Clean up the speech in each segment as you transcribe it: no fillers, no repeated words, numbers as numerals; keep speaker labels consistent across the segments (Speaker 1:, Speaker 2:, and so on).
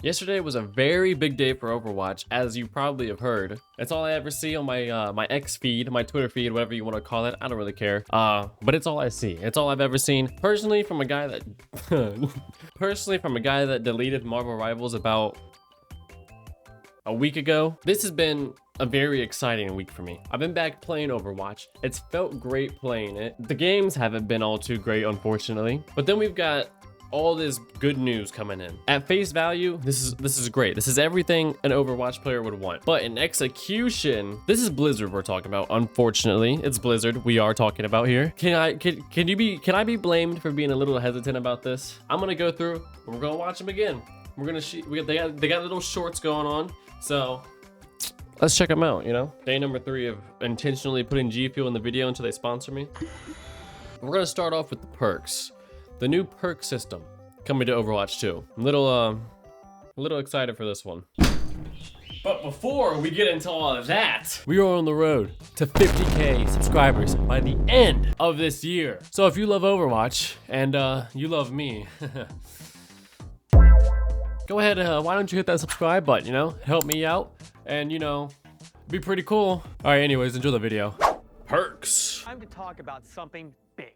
Speaker 1: Yesterday was a very big day for Overwatch, as you probably have heard. It's all I ever see on my my X feed, my Twitter feed, whatever you want to call it. I don't really care. But it's all I see. It's all I've ever seen. Personally, from a guy that deleted Marvel Rivals about a week ago, this has been a very exciting week for me. I've been back playing Overwatch. It's felt great playing it. The games haven't been all too great, unfortunately. But then we've got all this good news coming in. At face value, this is great. This is everything an Overwatch player would want. But in execution, this is Blizzard we're talking about. Unfortunately, it's Blizzard we are talking about here. Can I be blamed for being a little hesitant about this? I'm gonna go through. We're gonna watch them again. We're gonna they got little shorts going on. So let's check them out. You know, day number 3 of intentionally putting G Fuel in the video until they sponsor me. We're gonna start off with the perks. The new perk system coming to Overwatch 2. I'm a little excited for this one. But before we get into all of that, we are on the road to 50K subscribers by the end of this year. So if you love Overwatch and you love me, go ahead, why don't you hit that subscribe button, you know? Help me out and, you know, be pretty cool. All right, anyways, enjoy the video. Perks.
Speaker 2: Time to talk about something big.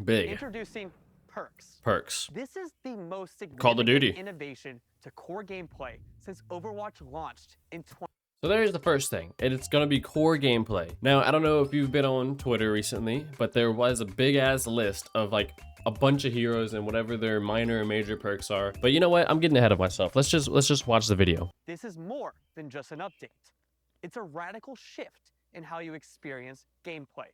Speaker 1: Big.
Speaker 2: Introducing perks.
Speaker 1: Perks.
Speaker 2: This is the most
Speaker 1: Call of Duty.
Speaker 2: significant innovation to core gameplay since Overwatch launched in 20.
Speaker 1: So there's the first thing, and it's gonna be core gameplay. Now, I don't know if you've been on Twitter recently, but there was a big ass list of like a bunch of heroes and whatever their minor and major perks are. But you know what? I'm getting ahead of myself. Let's just watch the video.
Speaker 2: This is more than just an update. It's a radical shift in how you experience gameplay.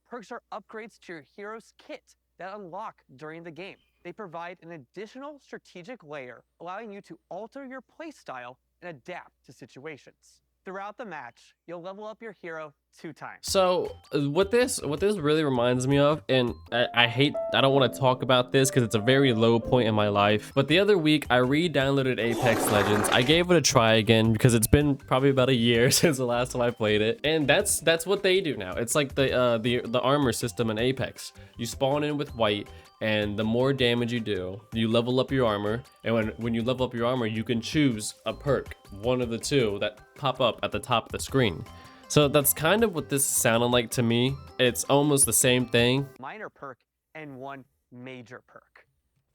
Speaker 2: Perks are upgrades to your hero's kit that unlock during the game. They provide an additional strategic layer, allowing you to alter your playstyle and adapt to situations. Throughout the match, you'll level up your hero 2 times.
Speaker 1: So what this really reminds me of, and I don't want to talk about this because it's a very low point in my life, but the other week I re-downloaded Apex Legends. I gave it a try again because it's been probably about a year since the last time I played it, and that's what they do now. It's like the armor system in Apex. You spawn in with white, and the more damage you do, you level up your armor, and when you level up your armor, you can choose a perk, one of the 2 that pop up at the top of the screen. So that's kind of what this sounded like to me. It's almost the same thing.
Speaker 2: Minor perk and 1 major perk.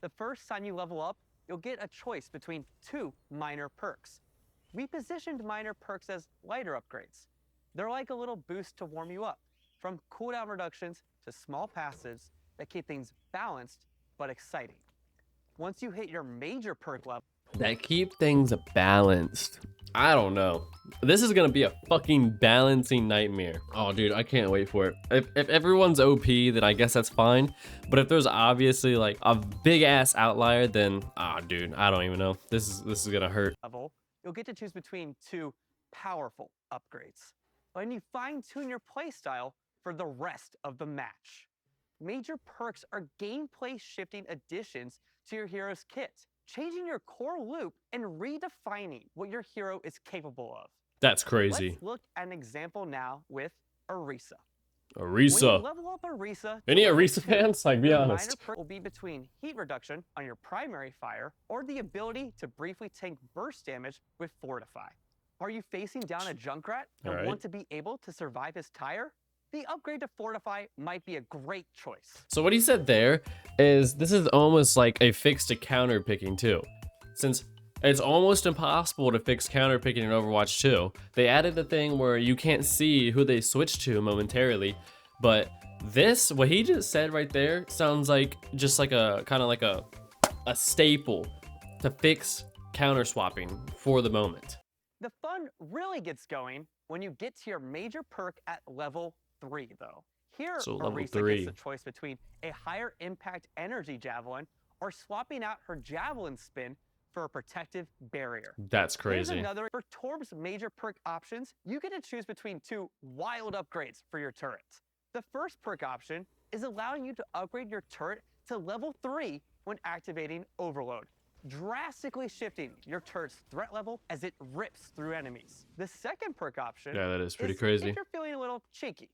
Speaker 2: The first time you level up, you'll get a choice between 2 minor perks. We positioned minor perks as lighter upgrades. They're like a little boost to warm you up, from cooldown reductions to small passives that keep things balanced but exciting. Once you hit your major perk level,
Speaker 1: That keep things balanced. I don't know. This is gonna be a fucking balancing nightmare. Oh, dude, I can't wait for it. If everyone's OP, then I guess that's fine. But if there's obviously like a big ass outlier, then dude, I don't even know. This is gonna hurt.
Speaker 2: you'll get to choose between 2 powerful upgrades. And you fine-tune your playstyle for the rest of the match. Major perks are gameplay shifting additions to your hero's kit, changing your core loop and redefining what your hero is capable of.
Speaker 1: That's crazy.
Speaker 2: Let's look at an example now with Orisa.
Speaker 1: Orisa.
Speaker 2: When you level up Orisa,
Speaker 1: Any Orisa fans? Like, be honest.
Speaker 2: Minor perk will be between heat reduction on your primary fire or the ability to briefly tank burst damage with Fortify. Are you facing down a Junkrat and want to be able to survive his tire? The upgrade to Fortify might be a great choice.
Speaker 1: So what he said there is this is almost like a fix to counter picking too. Since it's almost impossible to fix counter picking in Overwatch 2, they added a thing where you can't see who they switch to momentarily. But this, what he just said right there, sounds like just like a kind of like a staple to fix counter swapping for the moment.
Speaker 2: The fun really gets going when you get to your major perk at level 3, though. Here,
Speaker 1: So level
Speaker 2: Orisa
Speaker 1: 3.
Speaker 2: gets the choice between a higher impact energy javelin or swapping out her javelin spin for a protective barrier.
Speaker 1: That's crazy.
Speaker 2: Here's another. For Torb's major perk options, you get to choose between 2 wild upgrades for your turret. The first perk option is allowing you to upgrade your turret to level 3 when activating Overload, drastically shifting your turret's threat level as it rips through enemies. The second perk option,
Speaker 1: Yeah, that is pretty
Speaker 2: if
Speaker 1: crazy.
Speaker 2: you're feeling a little cheeky.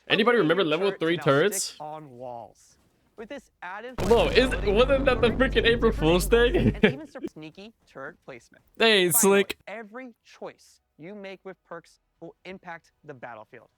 Speaker 1: Anybody
Speaker 2: upgrading
Speaker 1: remember
Speaker 2: your
Speaker 1: level
Speaker 2: turret
Speaker 1: 3
Speaker 2: to now
Speaker 1: turrets?
Speaker 2: stick on walls. With this added
Speaker 1: Whoa,
Speaker 2: flexibility,
Speaker 1: wasn't that the
Speaker 2: you'll reach
Speaker 1: freaking April
Speaker 2: different
Speaker 1: Fool's
Speaker 2: angles
Speaker 1: thing?
Speaker 2: and even some sneaky turret placement.
Speaker 1: They ain't
Speaker 2: Finally,
Speaker 1: slick.
Speaker 2: every choice you make with perks will impact the battlefield,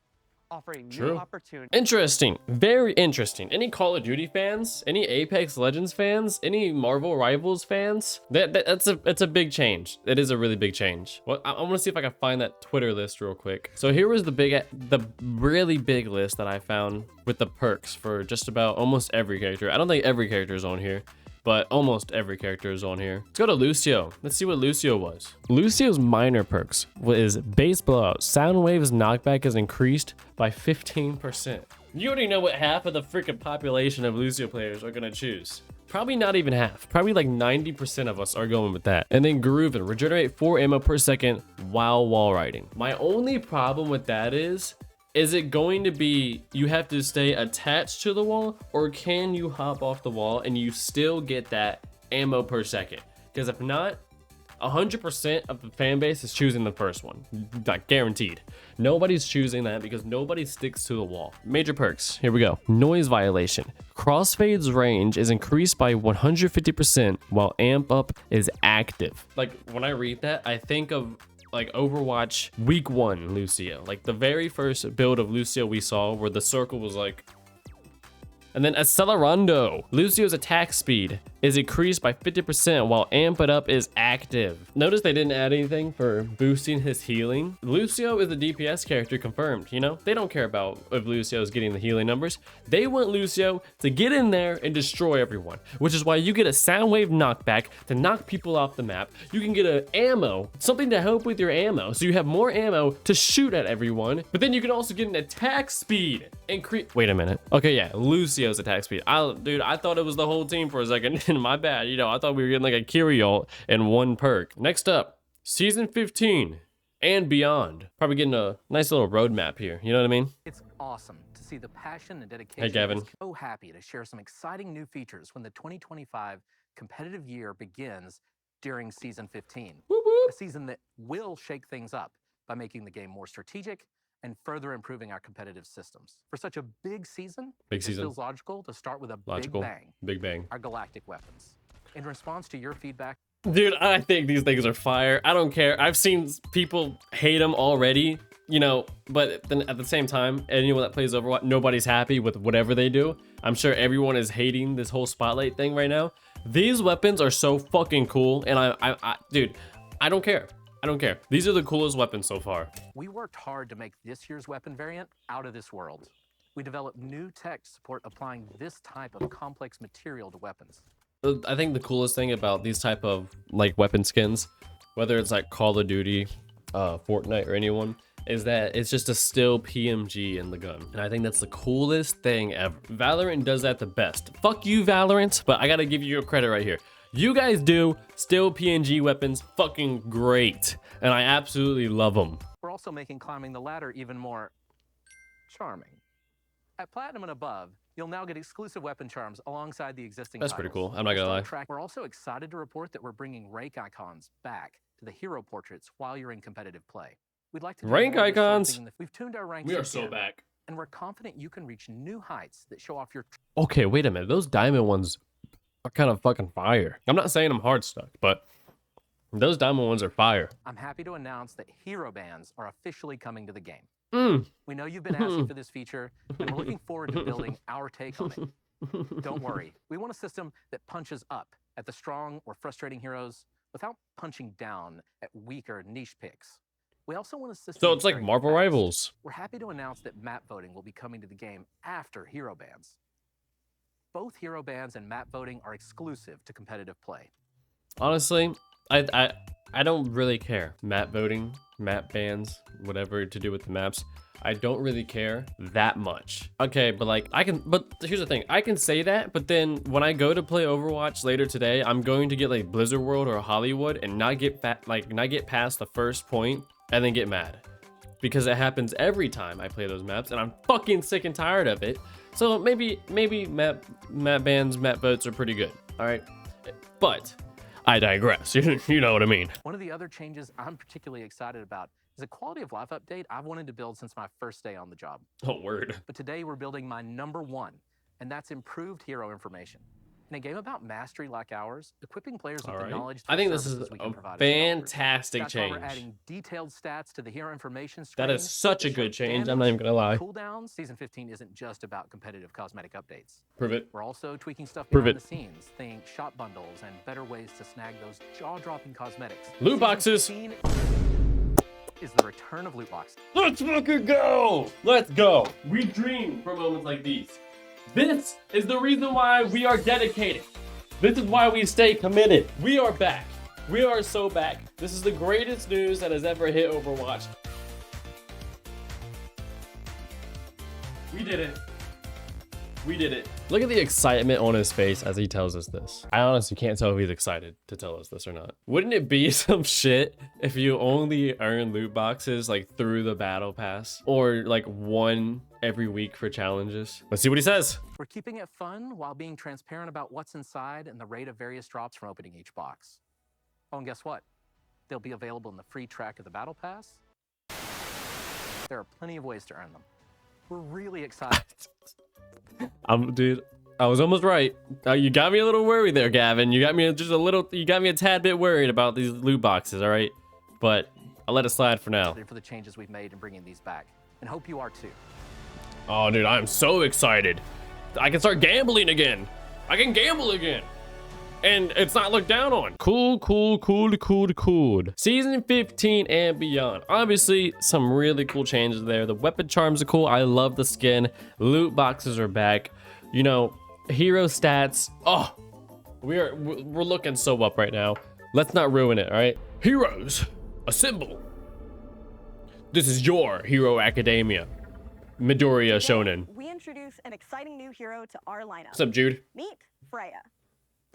Speaker 2: offering new
Speaker 1: True.
Speaker 2: opportunities.
Speaker 1: Interesting. Very interesting. Any Call of Duty fans? Any Apex Legends fans? Any Marvel Rivals fans? That's a big change. It is a really big change. Well, I want to see if I can find that Twitter list real quick. So here was the really big list that I found with the perks for just about almost every character. I don't think every character is on here, but almost every character is on here. Let's go to Lucio. Let's see what Lucio was. Lucio's minor perks is base blowout. Sound waves knockback is increased by 15%. You already know what half of the freaking population of Lucio players are gonna choose. Probably not even half. Probably like 90% of us are going with that. And then Groovin, regenerate 4 ammo per second while wall riding. My only problem with that is it going to be you have to stay attached to the wall, or can you hop off the wall and you still get that ammo per second? Because if not, 100% of the fan base is choosing the first one, like guaranteed. Nobody's choosing that because nobody sticks to the wall. Major perks, here we go. Noise violation. Crossfade's range is increased by 150% while amp up is active. Like when I read that, I think of like Overwatch week 1 Lucio, like the very first build of Lucio we saw where the circle was like. And then Accelerando. Lucio's attack speed is increased by 50% while Amp It Up is active. Notice they didn't add anything for boosting his healing. Lucio is a DPS character confirmed, you know? They don't care about if Lucio is getting the healing numbers. They want Lucio to get in there and destroy everyone, which is why you get a sound wave knockback to knock people off the map. You can get an ammo, something to help with your ammo, so you have more ammo to shoot at everyone, but then you can also get an attack speed increase. Wait a minute. Okay, yeah, Lucio's attack speed. Dude, I thought it was the whole team for a second. My bad. You know, I thought we were getting like a Kyriol and one perk. Next up, season 15 and beyond. Probably getting a nice little roadmap here. You know what I mean?
Speaker 3: It's awesome to see the passion and dedication.
Speaker 1: Hey, Gavin.
Speaker 3: So happy to share some exciting new features when the 2025 competitive year begins during season 15.
Speaker 1: Whoop, whoop.
Speaker 3: A season that will shake things up by making the game more strategic and further improving our competitive systems. For such a big season, it feels logical to start with a big bang.
Speaker 1: Big bang.
Speaker 3: Our galactic weapons. In response to your feedback,
Speaker 1: dude, I think these things are fire. I don't care. I've seen people hate them already, you know, but then at the same time, anyone that plays Overwatch, nobody's happy with whatever they do. I'm sure everyone is hating this whole spotlight thing right now. These weapons are so fucking cool, and dude, I don't care. I don't care. These are the coolest weapons so far.
Speaker 3: We worked hard to make this year's weapon variant out of this world. We developed new tech to support applying this type of complex material to weapons.
Speaker 1: I think the coolest thing about these type of like weapon skins, whether it's like Call of Duty, Fortnite, or anyone, is that it's just a still PMG in the gun. And I think that's the coolest thing ever. Valorant does that the best. Fuck you, Valorant, but I gotta give you your credit right here. You guys do still PNG weapons fucking great, and I absolutely love them.
Speaker 3: We're also making climbing the ladder even more charming. At Platinum and above, you'll now get exclusive weapon charms alongside the existing
Speaker 1: That's
Speaker 3: titles.
Speaker 1: pretty cool. I'm not gonna lie.
Speaker 3: We're also excited to report that we're bringing rank icons back to the hero portraits while you're in competitive play. We'd like to do
Speaker 1: rank
Speaker 3: more with
Speaker 1: icons.
Speaker 3: We've tuned our ranks.
Speaker 1: We are so back,
Speaker 3: and we're confident you can reach new heights that show off your.
Speaker 1: Okay, wait a minute. Those diamond ones are kind of fucking fire. I'm not saying I'm hard stuck, but those diamond ones are fire.
Speaker 3: I'm happy to announce that hero bands are officially coming to the game. We know you've been asking for this feature, and we're looking forward to building our take on it. Don't worry. We want a system that punches up at the strong or frustrating heroes without punching down at weaker niche picks. We also want a system.
Speaker 1: So it's like Marvel Rivals.
Speaker 3: We're happy to announce that map voting will be coming to the game after hero bans. Both hero bans and map voting are exclusive to competitive play.
Speaker 1: Honestly, I don't really care. Map voting, map bans, whatever to do with the maps. I don't really care that much. Okay, but like but here's the thing. I can say that, but then when I go to play Overwatch later today, I'm going to get like Blizzard World or Hollywood and not get past the first point and then get mad. Because it happens every time I play those maps and I'm fucking sick and tired of it. So maybe map bans, map votes are pretty good. All right. But I digress. You know what I mean.
Speaker 3: One of the other changes I'm particularly excited about is a quality of life update I've wanted to build since my first day on the job.
Speaker 1: Oh, word.
Speaker 3: But today we're building my #1 and that's improved hero information. In a game about mastery like ours, equipping players with
Speaker 1: All
Speaker 3: the
Speaker 1: right.
Speaker 3: knowledge
Speaker 1: I
Speaker 3: through
Speaker 1: think this is
Speaker 3: services we can
Speaker 1: a
Speaker 3: provide as developers.
Speaker 1: fantastic
Speaker 3: That's why we're
Speaker 1: change.
Speaker 3: adding detailed stats to the hero information screen.
Speaker 1: That is such a
Speaker 3: that show
Speaker 1: good change. I'm
Speaker 3: damage,
Speaker 1: not even gonna lie.
Speaker 3: Cooldowns. Season 15 isn't just about competitive cosmetic updates.
Speaker 1: Prove it.
Speaker 3: We're also tweaking stuff
Speaker 1: Prove
Speaker 3: behind
Speaker 1: it.
Speaker 3: the scenes. Think shop bundles and better ways to snag those jaw-dropping cosmetics.
Speaker 1: Loot boxes.
Speaker 3: Season 15 is the return of loot boxes.
Speaker 1: Let's fucking go! Let's go! We dream for moments like these. This is the reason why we are dedicated. This is why we stay committed. We are back. We are so back. This is the greatest news that has ever hit Overwatch. We did it. We did it. Look at the excitement on his face as he tells us this. I honestly can't tell if he's excited to tell us this or not. Wouldn't it be some shit if you only earn loot boxes like through the battle pass or like one every week for challenges? Let's see what he says.
Speaker 3: We're keeping it fun while being transparent about what's inside and the rate of various drops from opening each box. Oh, and guess what? They'll be available in the free track of the battle pass. There are plenty of ways to earn them. We're really excited.
Speaker 1: Dude, I was almost right. You got me a little worried there, Gavin. You got me a tad bit worried about these loot boxes, all right? But I'll let it slide for now.
Speaker 3: For the changes we've made in bringing these back, and hope you are too.
Speaker 1: Oh, dude, I'm so excited. I can start gambling again. I can gamble again. And it's not looked down on. Cool. Season 15 and beyond. Obviously, some really cool changes there. The weapon charms are cool. I love the skin. Loot boxes are back. You know, hero stats. Oh, we're looking so up right now. Let's not ruin it, all right? Heroes, assemble. This is your Hero Academia. Midoriya Shonen.
Speaker 4: We introduce an exciting new hero to our lineup.
Speaker 1: What's up, Jude?
Speaker 4: Meet Freya.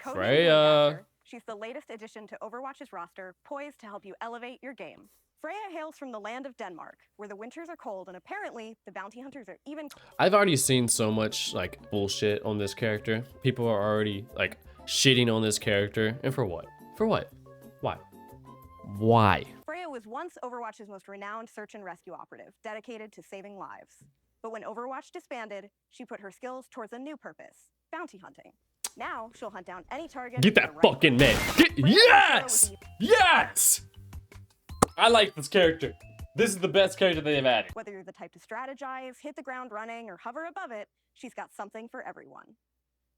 Speaker 4: Codenamed
Speaker 1: Freya.
Speaker 4: Mooncaster, she's the latest addition to Overwatch's roster, poised to help you elevate your game. Freya hails from the land of Denmark, where the winters are cold and apparently the bounty hunters are even.
Speaker 1: I've already seen so much like bullshit on this character. People are already like shitting on this character. And for what? For what? Why? Why?
Speaker 4: Freya was once Overwatch's most renowned search and rescue operative, dedicated to saving lives. But when Overwatch disbanded, she put her skills towards a new purpose, bounty hunting. Now she'll hunt down any target.
Speaker 1: Get that fucking man. Yes! Yes! I like this character. This is the best character they've added.
Speaker 4: Whether you're the type to strategize, hit the ground running, or hover above it, she's got something for everyone.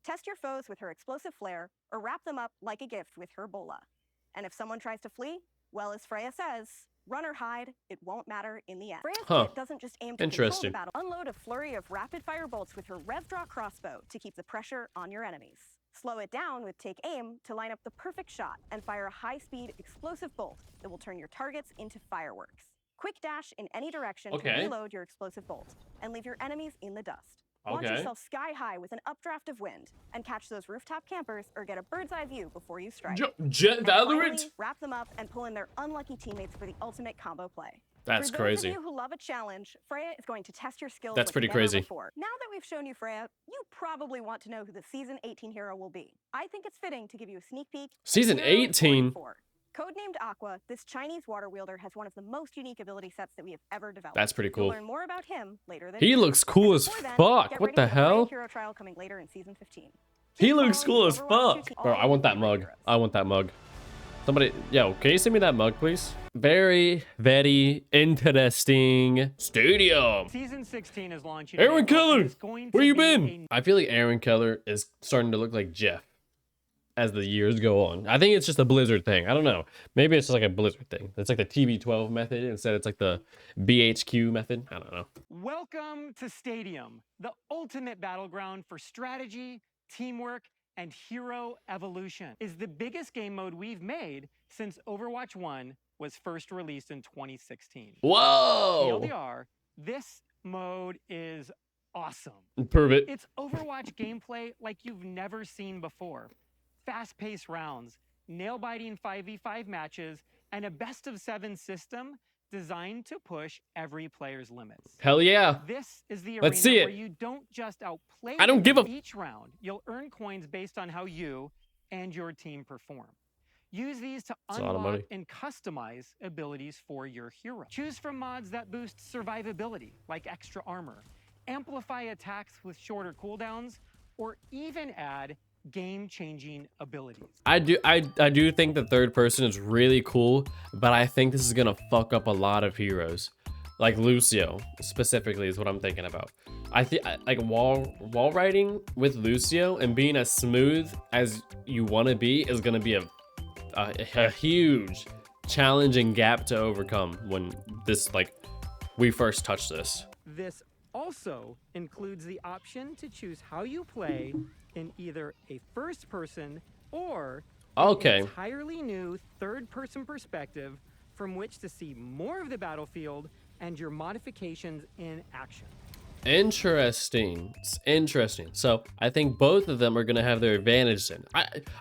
Speaker 4: Test your foes with her explosive flare, or wrap them up like a gift with her bola. And if someone tries to flee, well, as Freya says, run or hide, it won't matter in the end. Freya's kit doesn't just aim to control the battle. Unload a flurry of rapid-fire bolts with her rev draw crossbow to keep the pressure on your enemies. Slow it down with take aim to line up the perfect shot and fire a high-speed explosive bolt that will turn your targets into fireworks. Quick dash in any direction to reload your explosive bolt and leave your enemies in the dust. Launch yourself sky high with an updraft of wind and catch those rooftop campers or get a bird's eye view before you strike.
Speaker 1: Jet Valorant?
Speaker 4: Wrap them up and pull in their unlucky teammates for the ultimate combo play.
Speaker 1: That's
Speaker 4: For
Speaker 1: crazy.
Speaker 4: those of you who love a challenge, Freya is going to test your skills.
Speaker 1: That's pretty crazy.
Speaker 4: Before. Now that we've shown you Freya, you probably want to know who the Season 18 hero will be. I think it's fitting to give you a sneak peek.
Speaker 1: Season 18?
Speaker 4: Codenamed Aqua, this Chinese water wielder has one of the most unique ability sets that we have ever developed.
Speaker 1: That's pretty cool.
Speaker 4: You'll learn more about him later this
Speaker 1: He
Speaker 4: year.
Speaker 1: looks cool as fuck. What the hell?
Speaker 4: Hero trial coming later in Season 15.
Speaker 1: He looks cool as fuck. Bro, I want that mug. I want that mug. Somebody, yo, can you send me that mug, please? Very, very interesting stadium.
Speaker 5: Season 16 is launching.
Speaker 1: Aaron Keller, where you been? I feel like Aaron Keller is starting to look like Jeff as the years go on. I think it's just a Blizzard thing. I don't know. Maybe it's just like a Blizzard thing. It's like the TB12 method instead it's like the BHQ method. I don't know.
Speaker 5: Welcome to Stadium, the ultimate battleground for strategy, teamwork, and hero evolution. Is the biggest game mode we've made since Overwatch 1 was first released in 2016.
Speaker 1: Whoa!
Speaker 5: TLDR, this mode is awesome.
Speaker 1: Prove it.
Speaker 5: It's Overwatch gameplay like you've never seen before. Fast-paced rounds, nail-biting 5v5 matches, and a best-of-7 system designed to push every player's limits.
Speaker 1: Hell yeah.
Speaker 5: This is the
Speaker 1: Let's
Speaker 5: arena
Speaker 1: see it.
Speaker 5: where you don't just outplay
Speaker 1: I don't give a
Speaker 5: each round. You'll earn coins based on how you and your team perform. Use these to unlock and customize abilities for your hero. Choose from mods that boost survivability, like extra armor, amplify attacks with shorter cooldowns, or even add game-changing abilities.
Speaker 1: I do think the third person is really cool, but I think this is gonna fuck up a lot of heroes. Like Lucio specifically is what I'm thinking about. I think like wall riding with Lucio and being as smooth as you want to be is gonna be a huge challenging gap to overcome when this we first touch this.
Speaker 5: This also includes the option to choose how you play in either a first-person or an entirely new third-person perspective from which to see more of the battlefield and your modifications in action.
Speaker 1: Interesting. It's interesting. So I think both of them are gonna have their advantage in.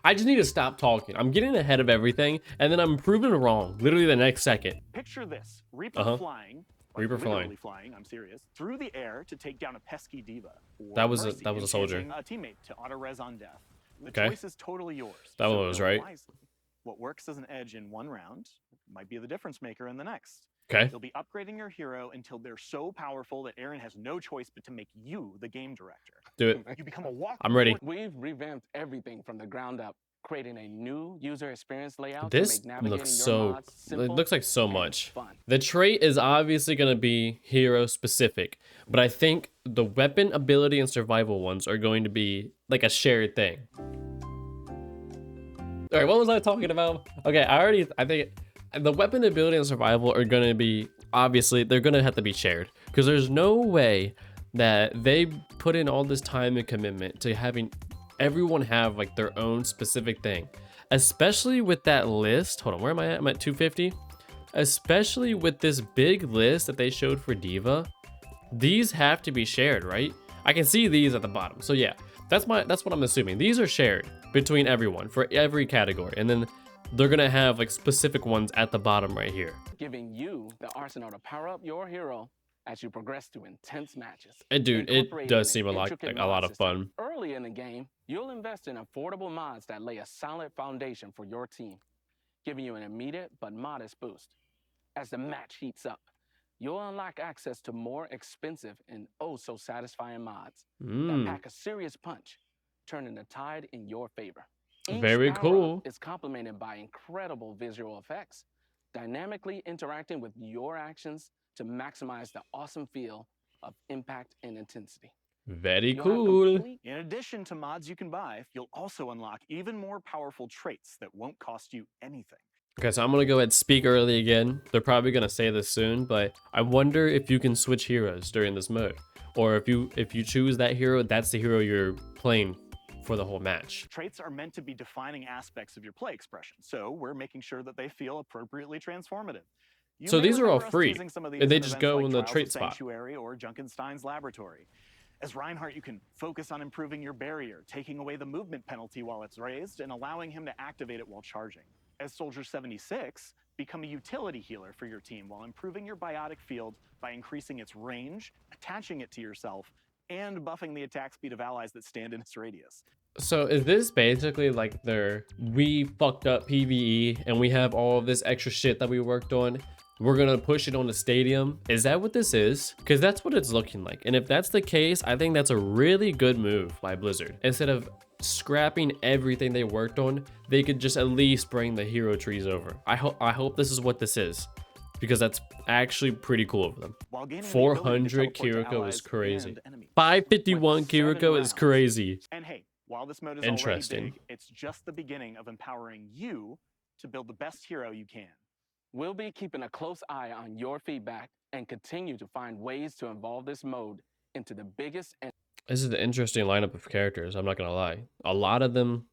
Speaker 1: I just need to stop talking. I'm getting ahead of everything, and then I'm proven wrong literally the next second.
Speaker 6: Picture this: Reaper flying.
Speaker 1: Reaper
Speaker 6: literally flying. I'm serious. Through the air to take down a pesky diva. Or
Speaker 1: That was
Speaker 6: Mercy
Speaker 1: a soldier.
Speaker 6: enchanting a teammate to auto res on death. The
Speaker 1: Okay.
Speaker 6: choice is totally yours.
Speaker 1: That one was
Speaker 6: build
Speaker 1: right.
Speaker 6: wisely. What works as an edge in one round might be the difference maker in the next.
Speaker 1: Okay.
Speaker 6: You'll be upgrading your hero until they're so powerful that Aaron has no choice but to make you the game director.
Speaker 1: Do it.
Speaker 6: You become a walk.
Speaker 1: I'm ready.
Speaker 7: We've revamped everything from the ground up, creating a new user experience layout
Speaker 1: This
Speaker 7: to make navigating
Speaker 1: looks
Speaker 7: your
Speaker 1: so.
Speaker 7: mods
Speaker 1: It
Speaker 7: simple
Speaker 1: looks like so
Speaker 7: and
Speaker 1: much.
Speaker 7: fun.
Speaker 1: The trait is obviously going to be hero specific, but I think the weapon ability and survival ones are going to be like a shared thing. All right, what was I talking about? Okay, I think the weapon ability and survival are going to be, obviously, they're going to have to be shared because there's no way that they put in all this time and commitment to having everyone have like their own specific thing, especially with that list. Hold on, where am I at? I'm at 250. Especially with this big list that they showed for Diva, these have to be shared, right? I can see these at the bottom. So yeah, that's what I'm assuming. These are shared between everyone for every category, and then they're gonna have like specific ones at the bottom right here.
Speaker 7: Giving you the arsenal to power up your hero as you progress through intense matches.
Speaker 1: And dude, it
Speaker 7: Incorporating
Speaker 1: does
Speaker 7: an
Speaker 1: seem like
Speaker 7: intricate
Speaker 1: a lot
Speaker 7: mod
Speaker 1: of
Speaker 7: system.
Speaker 1: fun.
Speaker 7: Early in the game, you'll invest in affordable mods that lay a solid foundation for your team, giving you an immediate but modest boost. As the match heats up, you'll unlock access to more expensive and oh so satisfying mods that pack a serious punch, turning the tide in your favor. Each
Speaker 1: Very
Speaker 7: power-up
Speaker 1: cool.
Speaker 7: is complemented by incredible visual effects, dynamically interacting with your actions to maximize the awesome feel of impact and intensity.
Speaker 1: Very
Speaker 7: You'll have
Speaker 1: cool.
Speaker 7: complete
Speaker 6: In addition to mods you can buy, you'll also unlock even more powerful traits that won't cost you anything.
Speaker 1: Okay, so I'm gonna go ahead and speak early again. They're probably gonna say this soon, but I wonder if you can switch heroes during this mode, or if you choose that hero, that's the hero you're playing for the whole match.
Speaker 6: Traits are meant to be defining aspects of your play expression, so we're making sure that they feel appropriately transformative. You
Speaker 1: So
Speaker 6: may
Speaker 1: these are all
Speaker 6: remember us
Speaker 1: free,
Speaker 6: teasing some of these
Speaker 1: and they
Speaker 6: in
Speaker 1: just
Speaker 6: events
Speaker 1: go
Speaker 6: like
Speaker 1: in the
Speaker 6: Trials
Speaker 1: trait
Speaker 6: of
Speaker 1: spot.
Speaker 6: Sanctuary or Junkenstein's Laboratory. As Reinhardt, you can focus on improving your barrier, taking away the movement penalty while it's raised, and allowing him to activate it while charging. As Soldier 76, become a utility healer for your team while improving your biotic field by increasing its range, attaching it to yourself, and buffing the attack speed of allies that stand in its radius.
Speaker 1: So is this basically like we fucked up PvE and we have all of this extra shit that we worked on, we're gonna push it on the stadium? Is that what this is? Because that's what it's looking like. And if that's the case, I think that's a really good move by Blizzard. Instead of scrapping everything they worked on, they could just at least bring the hero trees over. I hope this is what this is, because that's actually pretty cool of them.
Speaker 6: While gaining the
Speaker 1: 400
Speaker 6: ability to teleport to
Speaker 1: Kiriko
Speaker 6: allies
Speaker 1: is crazy.
Speaker 6: and enemies.
Speaker 1: 551
Speaker 6: Went 7
Speaker 1: Kiriko is
Speaker 6: rounds.
Speaker 1: crazy.
Speaker 6: And hey, while this mode is
Speaker 1: Interesting.
Speaker 6: already big, it's just the beginning of empowering you to build the best hero you can.
Speaker 7: We'll be keeping a close eye on your feedback and continue to find ways to evolve this mode into the biggest and
Speaker 1: This is an interesting lineup of characters, I'm not gonna lie. A lot of them,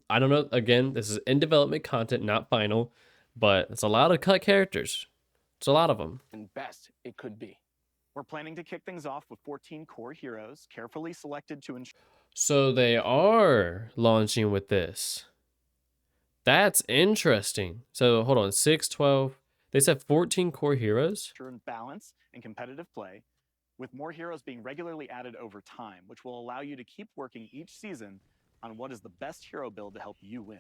Speaker 1: I don't know, again, this is in development content, not final, but it's a lot of cut characters. It's a lot of them.
Speaker 7: best it could be.
Speaker 6: We're planning to kick things off with 14 core heroes, carefully selected to ensure
Speaker 1: So they are launching with this. That's interesting. So hold on, 6, 12, they said 14 core heroes?
Speaker 6: balance and competitive play, with more heroes being regularly added over time, which will allow you to keep working each season on what is the best hero build to help you win.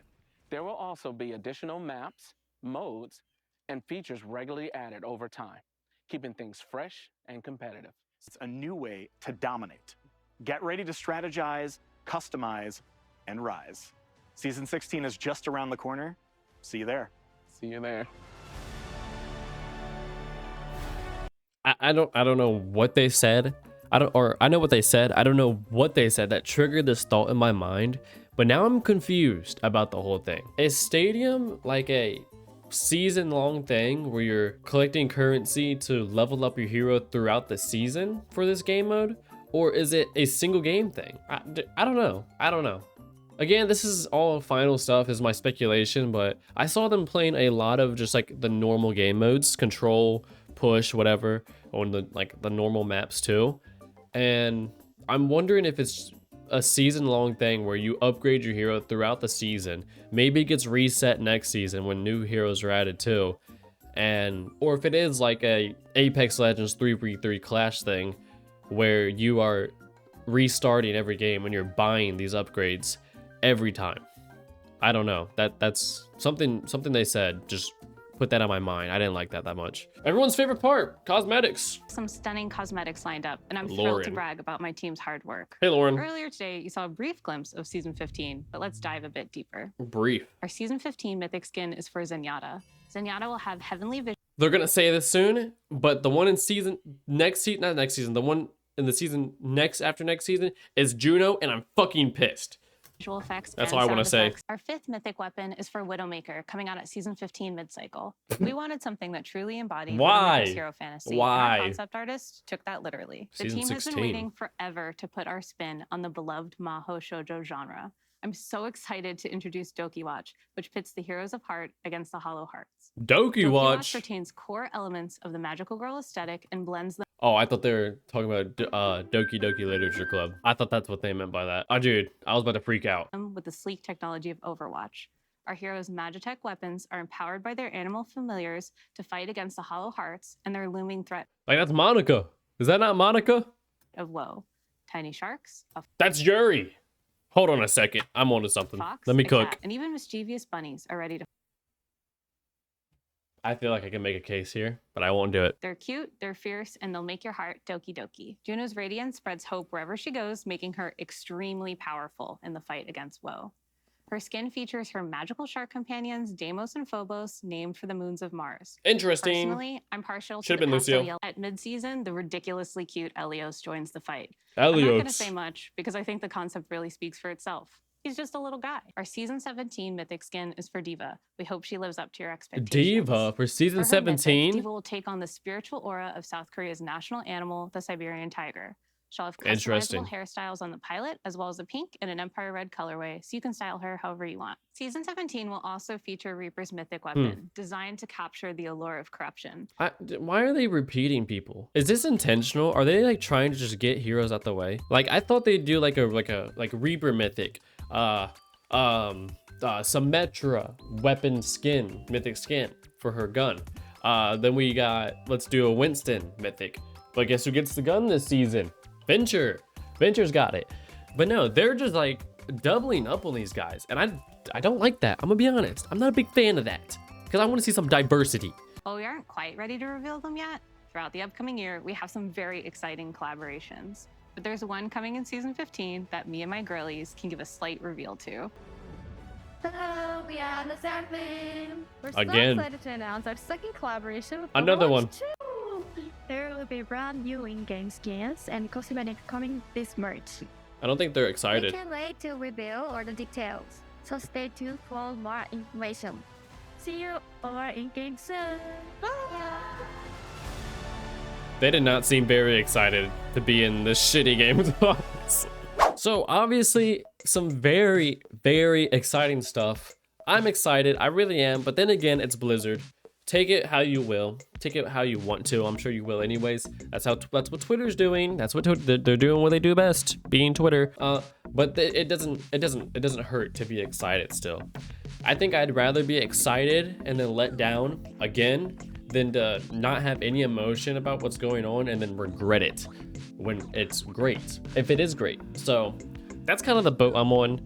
Speaker 7: There will also be additional maps, modes, and features regularly added over time, keeping things fresh and competitive.
Speaker 6: It's a new way to dominate. Get ready to strategize, customize, and rise. Season 16 is just around the corner. See you there.
Speaker 7: See you there.
Speaker 1: I don't know what they said. I know what they said. I don't know what they said that triggered this thought in my mind, but now I'm confused about the whole thing. Is Stadium like a season-long thing where you're collecting currency to level up your hero throughout the season for this game mode? Or is it a single game thing? I don't know. I don't know. Again, this is all final stuff, is my speculation, but I saw them playing a lot of just like the normal game modes, control, push, whatever, on the normal maps too. And I'm wondering if it's a season-long thing where you upgrade your hero throughout the season. Maybe it gets reset next season when new heroes are added too. Or if it is like a Apex Legends 3v3 Clash thing where you are restarting every game and you're buying these upgrades every time. I don't know. That's something they said. Just put that on my mind. I didn't like that much. Everyone's favorite part, cosmetics.
Speaker 8: Some stunning cosmetics lined up, and I'm thrilled
Speaker 1: Lauren.
Speaker 8: to brag about my team's hard work.
Speaker 1: Hey, Lauren.
Speaker 8: Earlier today, you saw a brief glimpse of Season 15, but let's dive a bit deeper.
Speaker 1: Brief.
Speaker 8: Our Season 15 mythic skin is for Zenyatta. Zenyatta will have heavenly vision.
Speaker 1: They're gonna say this soon, but the one in not next season, the one in the season after next season is Juno, and I'm fucking pissed.
Speaker 8: Visual effects.
Speaker 1: That's
Speaker 8: and
Speaker 1: all I want to
Speaker 8: sound
Speaker 1: say.
Speaker 8: effects. Our 5th mythic weapon is for Widowmaker, coming out at Season 15 mid-cycle. We wanted something that truly embodied
Speaker 1: Why?
Speaker 8: Widowmaker's hero fantasy.
Speaker 1: Why?
Speaker 8: Our concept artist took that literally. The
Speaker 1: Season
Speaker 8: team has
Speaker 1: 16.
Speaker 8: been waiting forever to put our spin on the beloved Maho shoujo genre. I'm so excited to introduce Doki Watch, which pits the heroes of heart against the hollow hearts.
Speaker 1: Doki Watch.
Speaker 8: retains core elements of the magical girl aesthetic and blends them.
Speaker 1: Oh, I thought they were talking about Doki Doki Literature Club. I thought that's what they meant by that. Oh, dude, I was about to freak out.
Speaker 8: With the sleek technology of Overwatch. Our heroes' Magitech weapons are empowered by their animal familiars to fight against the hollow hearts and their looming threat
Speaker 1: Like, that's Monica. Is that not Monica?
Speaker 8: of woe. Tiny sharks, a
Speaker 1: That's Yuri. Hold on a second. I'm onto something.
Speaker 8: fox,
Speaker 1: Let me
Speaker 8: a
Speaker 1: cook.
Speaker 8: cat, and even mischievous bunnies are ready to.
Speaker 1: I feel like I can make a case here, but I won't do it.
Speaker 8: They're cute, they're fierce, and they'll make your heart doki doki. Juno's radiance spreads hope wherever she goes, making her extremely powerful in the fight against woe. Her skin features her magical shark companions, Deimos and Phobos, named for the moons of Mars.
Speaker 1: Interesting.
Speaker 8: Personally, I'm partial
Speaker 1: Should've
Speaker 8: to the
Speaker 1: been
Speaker 8: pastel
Speaker 1: Lucio.
Speaker 8: yellow. At mid-season, the ridiculously cute Elios joins the fight. I'm not going to
Speaker 1: Elios.
Speaker 8: say much because I think the concept really speaks for itself. He's just a little guy. Our Season 17 mythic skin is for Diva. We hope she lives up to your expectations.
Speaker 1: Diva for season
Speaker 8: For her mythic,
Speaker 1: 17.
Speaker 8: Diva will take on the spiritual aura of South Korea's national animal, the Siberian tiger. She'll have
Speaker 1: Interesting.
Speaker 8: customizable hairstyles on the pilot, as well as a pink and an Empire Red colorway, so you can style her however you want. Season 17 will also feature Reaper's mythic weapon, designed to capture the allure of corruption.
Speaker 1: Why are they repeating people? Is this intentional? Are they like trying to just get heroes out the way? Like, I thought they'd do like a Reaper mythic, Symmetra weapon skin, mythic skin for her gun. Then we got, let's do a Winston mythic. But guess who gets the gun this season? Venture. Venture's got it. But no, they're just like doubling up on these guys. And I don't like that. I'm gonna be honest. I'm not a big fan of that. Because I want to see some diversity.
Speaker 8: While we aren't quite ready to reveal them yet, throughout the upcoming year, we have some very exciting collaborations. But there's one coming in Season 15 that me and my girlies can give a slight reveal to.
Speaker 9: Hello, we are the Sarpin. We're
Speaker 1: Again.
Speaker 9: so excited to announce our second collaboration with
Speaker 1: Another one.
Speaker 9: Overwatch 2. There will be brand new in-game skins and cosmetics coming this March.
Speaker 1: I don't think they're
Speaker 9: We
Speaker 1: excited.
Speaker 9: can't wait to reveal all the details, so stay tuned for more information. See you over in-game soon.
Speaker 1: They did not seem very excited to be in this shitty game with us. So obviously some very, very exciting stuff. I'm excited, I really am, but then again, it's Blizzard. Take it how you will, take it how you want to. I'm sure you will anyways. That's what Twitter's doing. That's what they're doing what they do best, being Twitter. But it doesn't hurt to be excited still. I think I'd rather be excited and then let down again than to not have any emotion about what's going on and then regret it when it's great, if it is great. So that's kind of the boat I'm on.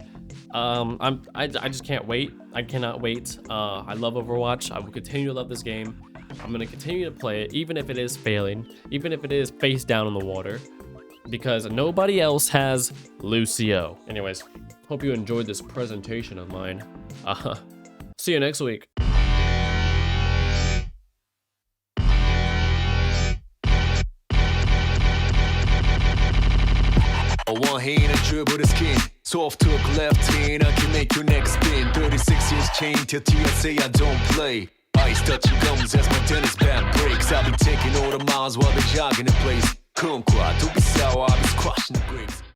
Speaker 1: I just can't wait. I cannot wait. I love Overwatch. I will continue to love this game. I'm gonna continue to play it, even if it is failing, even if it is face down in the water. because nobody else has Lucio. Anyways, hope you enjoyed this presentation of mine. See you next week.
Speaker 10: One hand and dribble the skin. Soft hook, left hand, I can make your neck spin. 36-inch chain till TSA I don't play. Ice touching gums as my tennis bat breaks. I'll be taking all the miles while they're jogging in place. Come quiet, don't be sour, I'll be squashing the grapes.